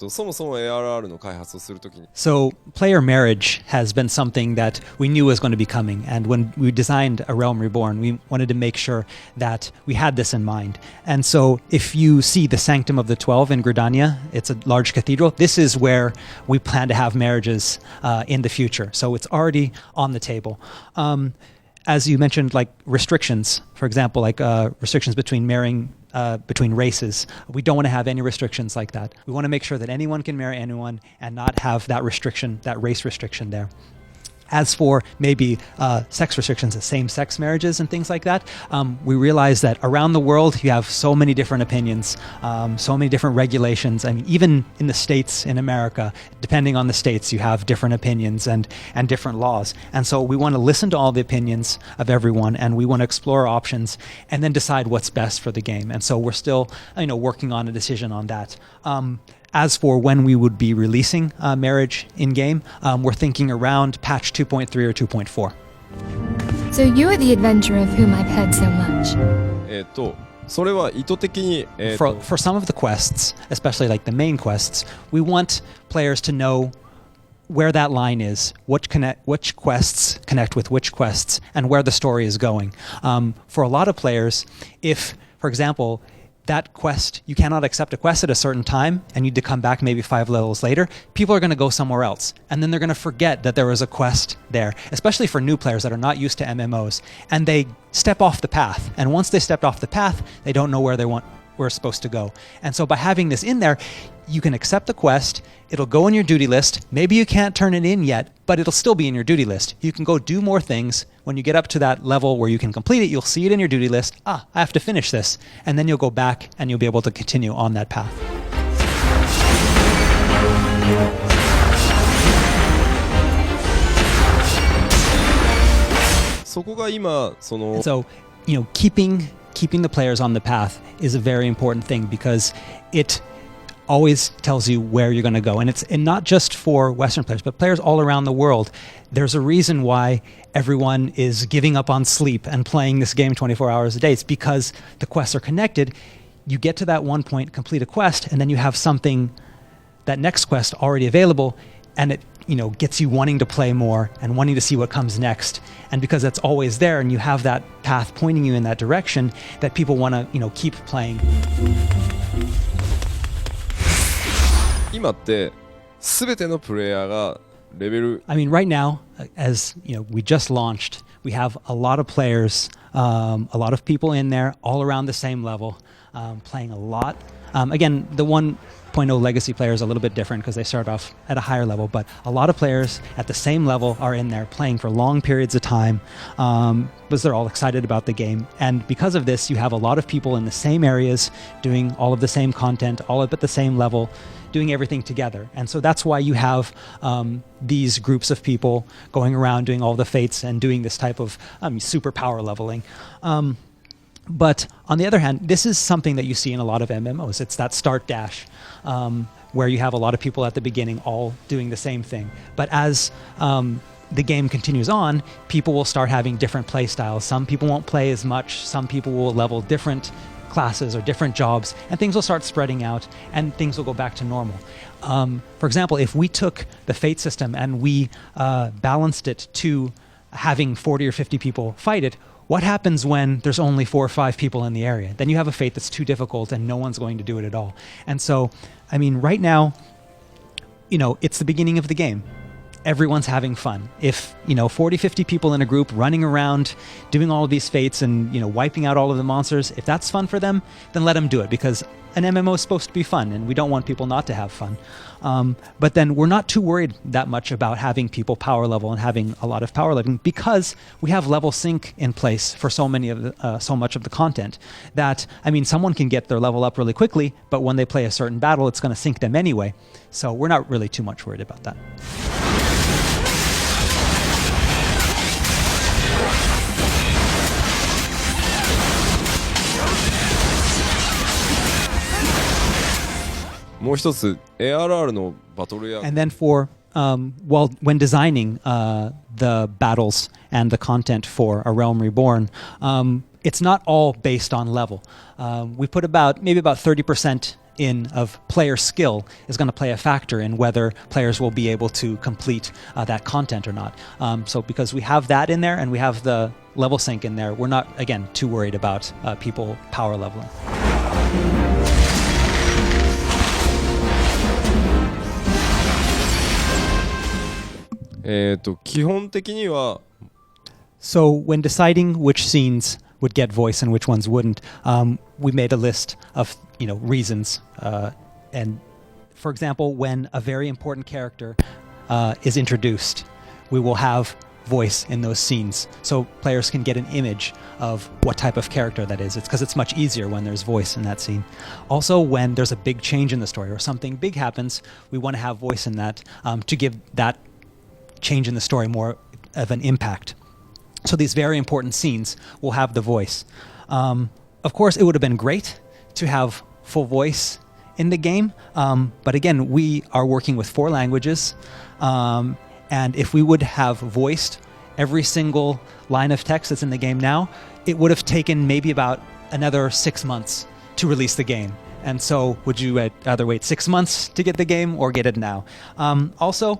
そもそも ARR の開発をするときに So player marriage has been something that we knew was going to be coming, and when we designed A Realm Reborn, we wanted to make sure that we had this in mind. And so if you see the Sanctum of the 12 in Gridania, it's a large cathedral. This is where we plan to have marriages in the future. So it's already on the table. As you mentioned, like restrictions, for example, like restrictions between marrying between races. We don't want to have any restrictions like that. We want to make sure that anyone can marry anyone and not have that restriction, that race restriction there. As for maybe sex restrictions, same-sex marriages and things like that, we realize that around the world you have so many different opinions, so many different regulations. I mean, even in the States, in America, depending on the states, you have different opinions and different laws. And so we want to listen to all the opinions of everyone, and we want to explore options and then decide what's best for the game. And so we're still, working on a decision on that. As for when we would be releasing marriage in-game, we're thinking around patch 2.3 or 2.4. So you're the adventurer of whom I've heard so much. それは意図的に、for some of the quests, especially like the main quests, we want players to know where that line is, which quests connect with which quests, and where the story is going. For a lot of players, if, for example, that quest, you cannot accept a quest at a certain time and you need to come back maybe 5 levels later, people are going to go somewhere else. And then they're going to forget that there was a quest there, especially for new players that are not used to MMOs. And they step off the path. And once they stepped off the path, they don't know where we're supposed to go. And so by having this in there, you can accept the quest, it'll go in your duty list. Maybe you can't turn it in yet, but it'll still be in your duty list. You can go do more things. When you get up to that level where you can complete it, you'll see it in your duty list. I have to finish this. And then you'll go back and you'll be able to continue on that path. And so, keeping the players on the path is a very important thing because it always tells you where you're going to go. And not just for Western players, but players all around the world. There's a reason why everyone is giving up on sleep and playing this game 24 hours a day. It's because the quests are connected. You get to that one point, complete a quest, and then you have that next quest already available, and it gets you wanting to play more and wanting to see what comes next. And because that's always there and you have that path pointing you in that direction, that people want to keep playing. 今って全てのプレイヤーがレベル I mean, right now, as we just launched, we have a lot of players, a lot of people in there, all around the same level, playing a lot. Again, the 1.0 legacy players are a little bit different because they start off at a higher level, but a lot of players at the same level are in there playing for long periods of time because they're all excited about the game. And because of this, you have a lot of people in the same areas doing all of the same content, all up at the same level, doing everything together. And so that's why you have these groups of people going around doing all the fates and doing this type of super power leveling. But on the other hand, this is something that you see in a lot of MMOs. It's that start dash where you have a lot of people at the beginning all doing the same thing. But as the game continues on, people will start having different play styles. Some people won't play as much. Some people will level different classes or different jobs, and things will start spreading out and things will go back to normal. For example, if we took the fate system and we balanced it to having 40 or 50 people fight it, what happens when there's only 4 or 5 people in the area? Then you have a fate that's too difficult and no one's going to do it at all. And so, I mean, right now, it's the beginning of the game. Everyone's having fun. If 40, 50 people in a group running around doing all of these fates and wiping out all of the monsters, if that's fun for them, then let them do it, because an MMO is supposed to be fun and we don't want people not to have fun. But then we're not too worried that much about having people power level and having a lot of power leveling, because we have level sync in place for so much of the content that, I mean, someone can get their level up really quickly, but when they play a certain battle, it's going to sync them anyway. So we're not really too much worried about that. もう一つ ARR のバトルや And then for well, when designing the battles and the content for A Realm Reborn, it's not all based on level. We put maybe about 30% in of player skill is going to play a factor in whether players will be able to complete that content or not. So because we have that in there and we have the level sync in there, we're not, again, too worried about people power leveling. 基本的には So when deciding which scenes would get voice and which ones wouldn't, we made a list of reasons. And for example, when a very important character is introduced, we will have voice in those scenes, so players can get an image of what type of character that is. It's because it's much easier when there's voice in that scene. Also, when there's a big change in the story or something big happens, we want to have voice in that to give that change in the story more of an impact. So these very important scenes will have the voice. Of course, it would have been great to have full voice in the game, but again, we are working with 4 languages, and if we would have voiced every single line of text that's in the game now, it would have taken maybe about another 6 months to release the game. And so would you rather wait 6 months to get the game or get it now? Also,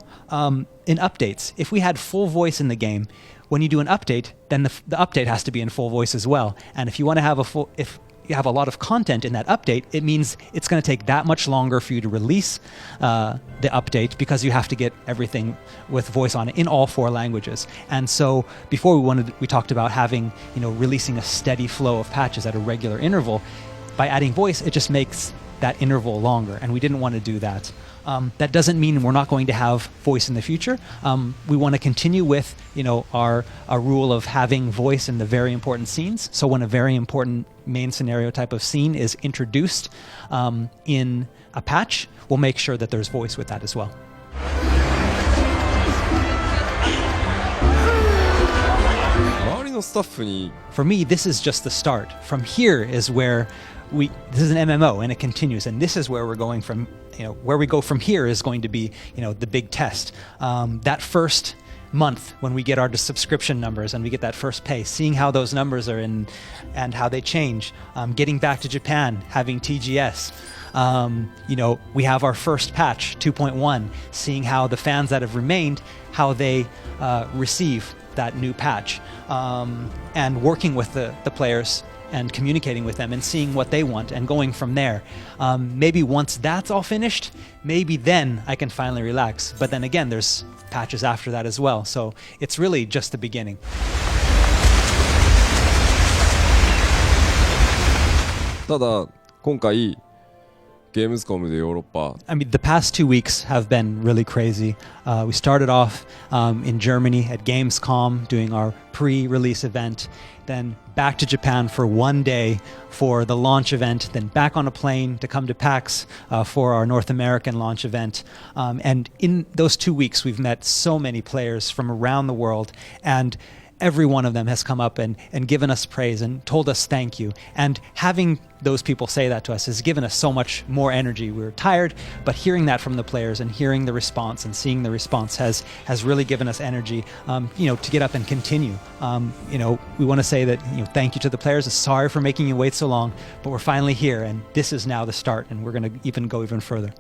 in updates, if we had full voice in the game, when you do an update, then the update has to be in full voice as well. And if you want to have if you have a lot of content in that update, it means it's going to take that much longer for you to release the update because you have to get everything with voice on it in all 4 languages. And so before we talked about having, releasing a steady flow of patches at a regular interval. By adding voice, it just makes that interval longer, and we didn't want to do that. That doesn't mean we're not going to have voice in the future. We want to continue with, our rule of having voice in the very important scenes. So when a very important main scenario type of scene is introduced in a patch, we'll make sure that there's voice with that as well. 周りのスタッフに For me, this is just the start. From here is where this is an MMO and it continues, and this is where we're going from, where we go from here is going to be, the big test. That first month when we get our subscription numbers and we get that first pay, seeing how those numbers are and how they change, getting back to Japan, having TGS, we have our first patch 2.1, seeing how the fans that have remained, how they receive that new patch, and working with the players and communicating with them and seeing what they want and going from there. Maybe once that's all finished, maybe then I can finally relax. But then again, there's patches after that as well. So it's really just the beginning. ただ今回ゲームズコムでヨーロッパ I mean, the past 2 weeks have been really crazy. We started off in Germany at Gamescom doing our pre-release event, then back to Japan for 1 day for the launch event, then back on a plane to come to PAX for our North American launch event. And in those 2 weeks, we've met so many players from around the world, and every one of them has come up and given us praise and told us thank you. And having those people say that to us has given us so much more energy. We were tired, but hearing that from the players and hearing the response and seeing the response has really given us energy, to get up and continue. We want to say that, thank you to the players. Sorry for making you wait so long, but we're finally here, and this is now the start, and we're going to go even further.